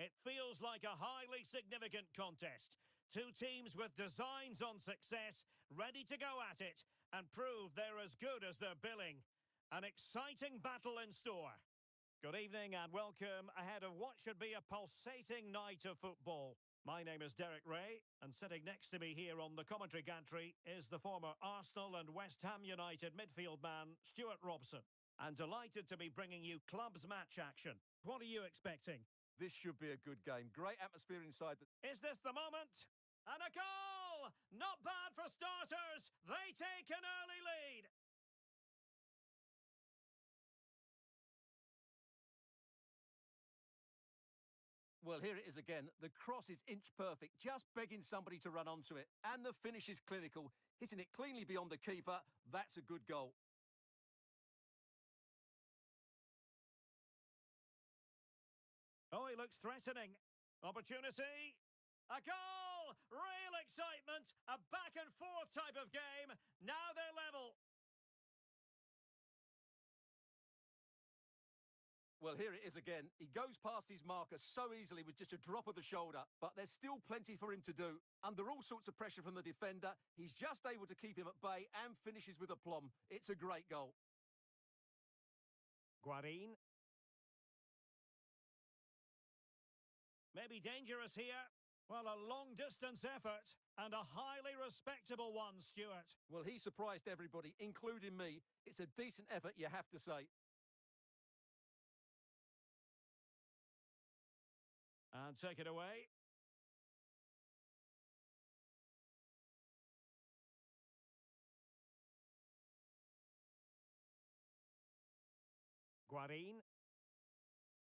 It feels like a highly significant contest. Two teams with designs on success, ready to go at it and prove they're as good as their billing. An exciting battle in store. Good evening and welcome ahead of what should be a pulsating night of football. My name is Derek Ray, and sitting next to me here on the commentary gantry is the former Arsenal and West Ham United midfield man, Stuart Robson. And delighted to be bringing you clubs match action. What are you expecting? This should be a good game. Great atmosphere inside. Is this the moment? And a goal! Not bad for starters. They take an early lead. Well, here it is again. The cross is inch perfect, just begging somebody to run onto it. And the finish is clinical, hitting it cleanly beyond the keeper. That's a good goal. Oh, he looks threatening. Opportunity. A goal! Real excitement. A back and forth type of game. Now they're level. Well, here it is again. He goes past his marker so easily with just a drop of the shoulder, but there's still plenty for him to do. Under all sorts of pressure from the defender, he's just able to keep him at bay and finishes with aplomb. It's a great goal. Guarin. Maybe dangerous here. Well, a long-distance effort and a highly respectable one, Stuart. Well, he surprised everybody, including me. It's a decent effort, you have to say. And take it away. Guarin.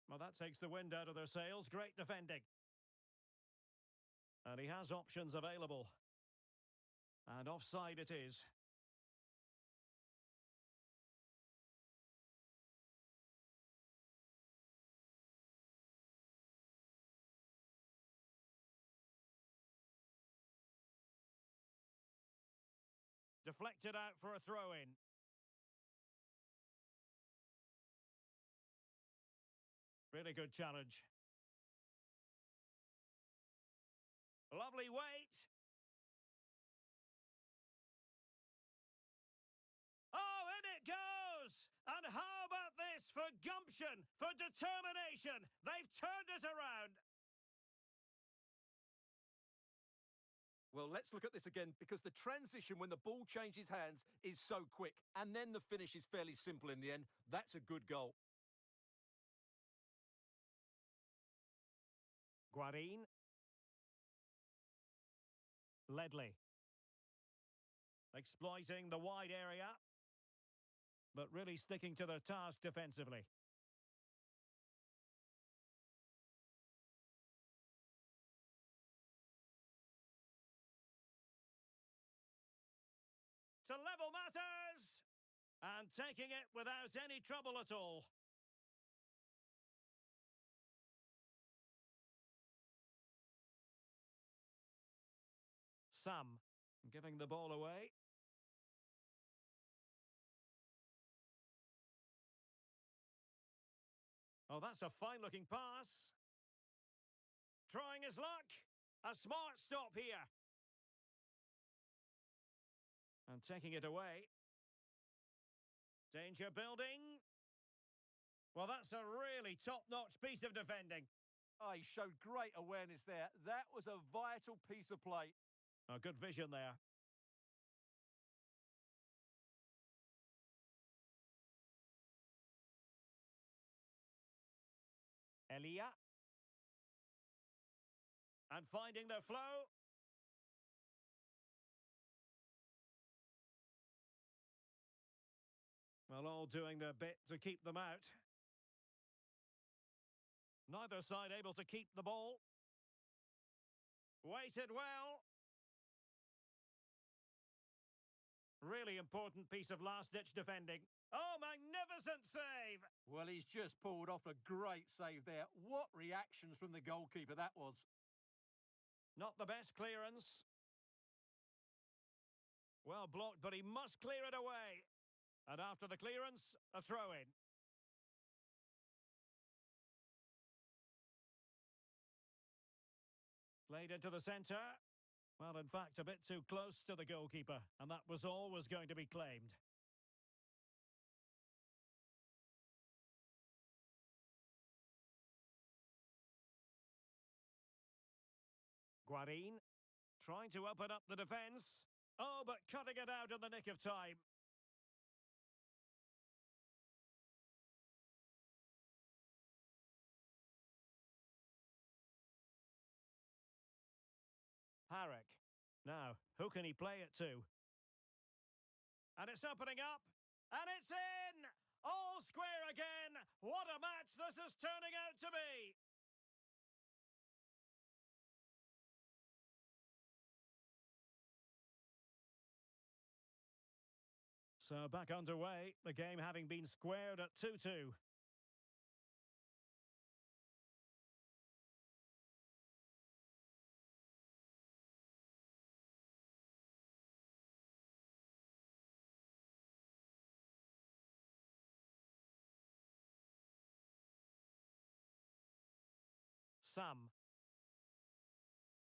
Well, that takes the wind out of their sails. Great defending. And he has options available. And offside it is. Deflected out for a throw-in. Really good challenge. Lovely weight. Oh, in it goes! And how about this for gumption, for determination? They've turned it around. Well, let's look at this again, because the transition when the ball changes hands is so quick. And then the finish is fairly simple in the end. That's a good goal. Guarin. Ledley. Exploiting the wide area, but really sticking to the task defensively. To level matters! And taking it without any trouble at all. Sam giving the ball away. Oh, that's a fine-looking pass. Trying his luck. A smart stop here. And taking it away. Danger building. Well, that's a really top-notch piece of defending. Oh, he showed great awareness there. That was a vital piece of play. A good vision there. Elia. And finding their flow. Well, all doing their bit to keep them out. Neither side able to keep the ball. Weighted well. Really important piece of last-ditch defending. Oh, magnificent save! Well, he's just pulled off a great save there. What reactions from the goalkeeper that was. Not the best clearance. Well blocked, but he must clear it away. And after the clearance, a throw-in. Played into the centre. Well, in fact, a bit too close to the goalkeeper, and that was always going to be claimed. Guarin, trying to open up the defence. Oh, but cutting it out in the nick of time. Harrick. Now, who can he play it to? And it's opening up. And it's in! All square again! What a match this is turning out to be! So back underway, the game having been squared at 2-2. Sam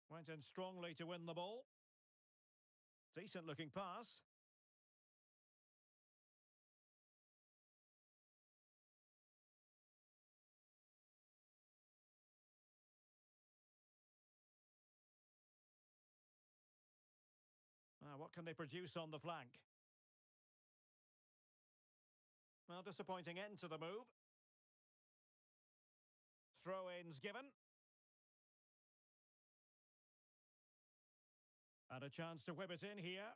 went in strongly to win the ball. Decent looking pass. What can they produce on the flank? Well, disappointing end to the move. Throw-ins given. And a chance to whip it in here.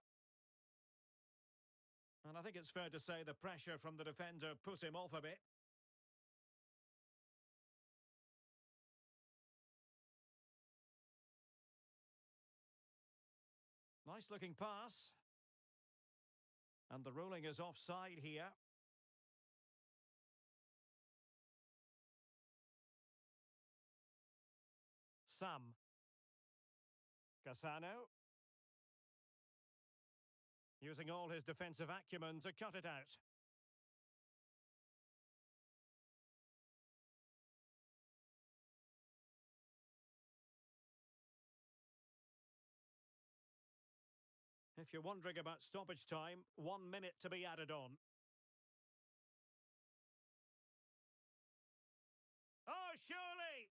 And I think it's fair to say the pressure from the defender put him off a bit. Nice looking pass. And the ruling is offside here. Sam. Cassano. Using all his defensive acumen to cut it out. If you're wondering about stoppage time, 1 minute to be added on. Oh, surely!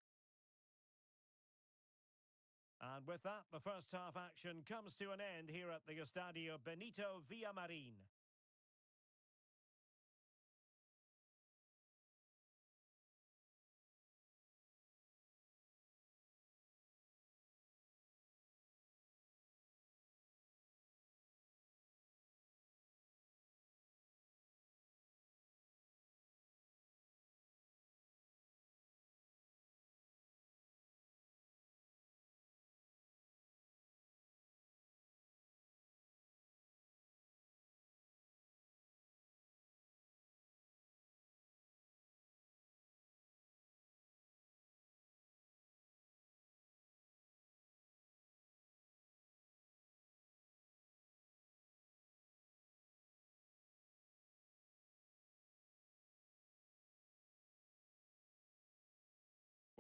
And with that, the first half action comes to an end here at the Estadio Benito Villamarin.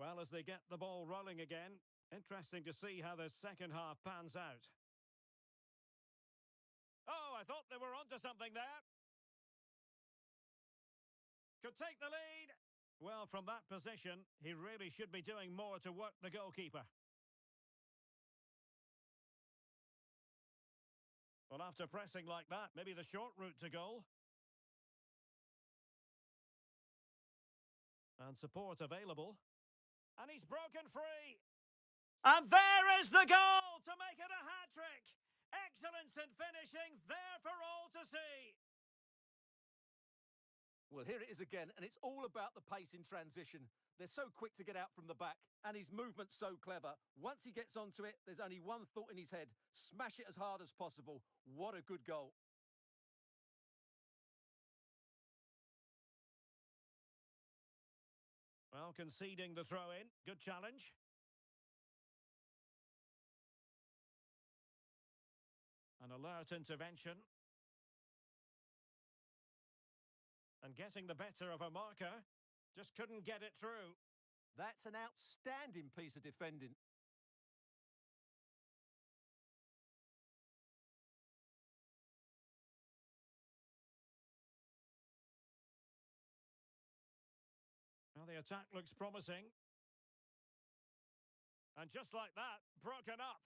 Well, as they get the ball rolling again, interesting to see how the second half pans out. Oh, I thought they were onto something there. Could take the lead. Well, from that position, he really should be doing more to work the goalkeeper. Well, after pressing like that, maybe the short route to goal. And support available. And he's broken free. And there is the goal to make it a hat-trick. Excellence in finishing, there for all to see. Well, here it is again, and it's all about the pace in transition. They're so quick to get out from the back, and his movement's so clever. Once he gets onto it, there's only one thought in his head. Smash it as hard as possible. What a good goal. Well, conceding the throw-in. Good challenge. An alert intervention. And getting the better of a marker. Just couldn't get it through. That's an outstanding piece of defending. The attack looks promising. And just like that, broken up.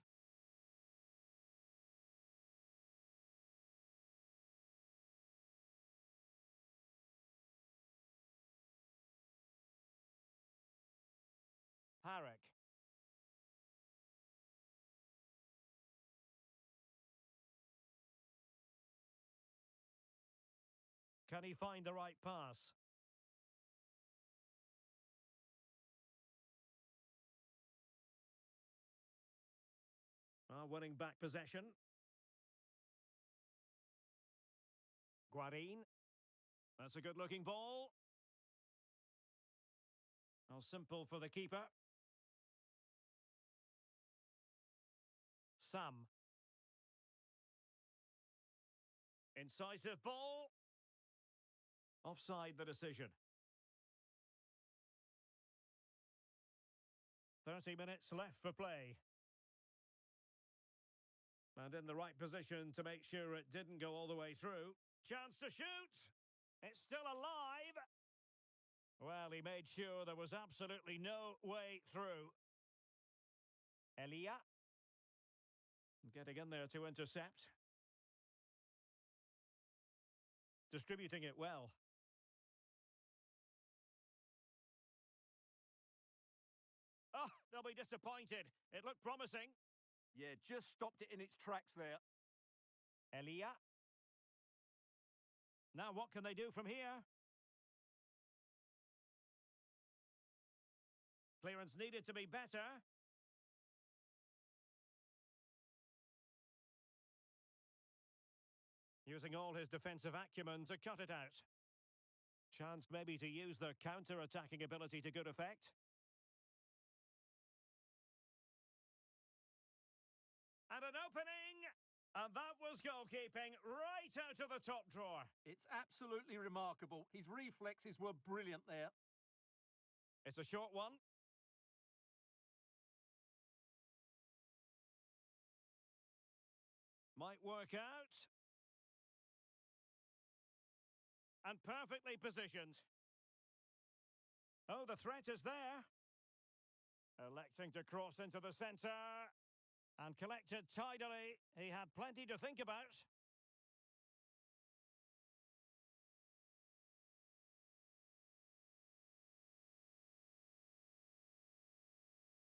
Harrick. Can he find the right pass? Winning back possession. Guarin. That's a good-looking ball. How simple for the keeper. Sam. Incisive ball. Offside the decision. 30 minutes left for play. And in the right position to make sure it didn't go all the way through. Chance to shoot. It's still alive. Well, he made sure there was absolutely no way through. Elia. Getting in there to intercept. Distributing it well. Oh, they'll be disappointed. It looked promising. Yeah, just stopped it in its tracks there. Elia. Now what can they do from here? Clearance needed to be better. Using all his defensive acumen to cut it out. Chance maybe to use their counter-attacking ability to good effect. And an opening! And that was goalkeeping right out of the top drawer. It's absolutely remarkable. His reflexes were brilliant there. It's a short one. Might work out. And perfectly positioned. Oh, the threat is there. Electing to cross into the centre. And collected tidily. He had plenty to think about.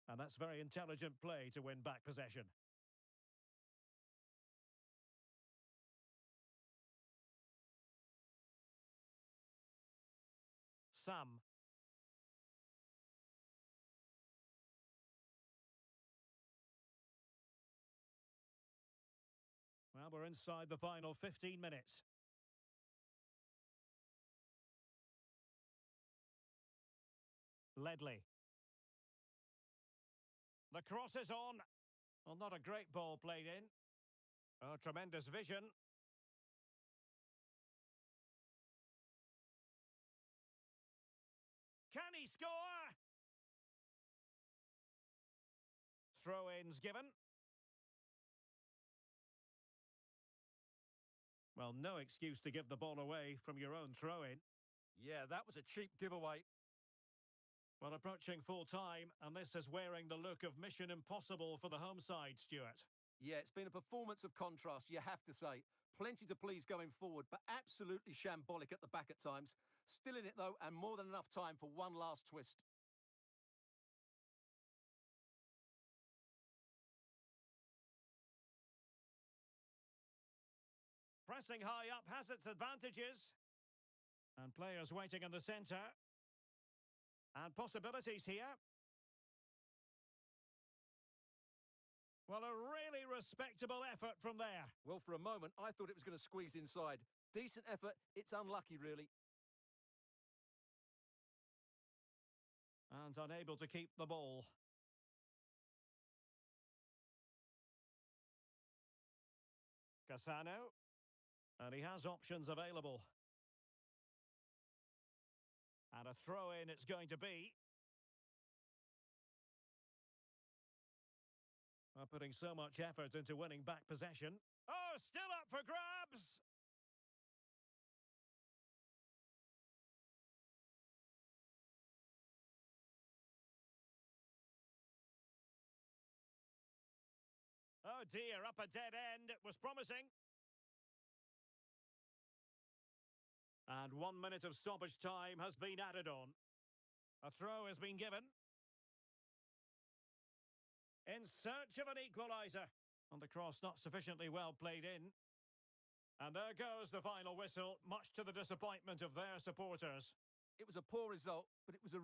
And that's very intelligent play to win back possession. Sam. Well, we're inside the final 15 minutes. Ledley. The cross is on. Well, not a great ball played in. Oh, tremendous vision. Can he score? Throw-ins given. Well, no excuse to give the ball away from your own throw-in. Yeah, that was a cheap giveaway. Well, approaching full time, and this is wearing the look of Mission Impossible for the home side, Stuart. Yeah, it's been a performance of contrast, you have to say. Plenty to please going forward, but absolutely shambolic at the back at times. Still in it, though, and more than enough time for one last twist. Pressing high up has its advantages. And players waiting in the centre. And possibilities here. Well, a really respectable effort from there. Well, for a moment, I thought it was going to squeeze inside. Decent effort, it's unlucky, really. And unable to keep the ball. Cassano. And he has options available. And a throw-in it's going to be. Putting so much effort into winning back possession. Oh, still up for grabs! dear, up a dead end. It was promising. And 1 minute of stoppage time has been added on. A throw has been given. In search of an equaliser. And the cross not sufficiently well played in. And there goes the final whistle, much to the disappointment of their supporters. It was a poor result, but it was a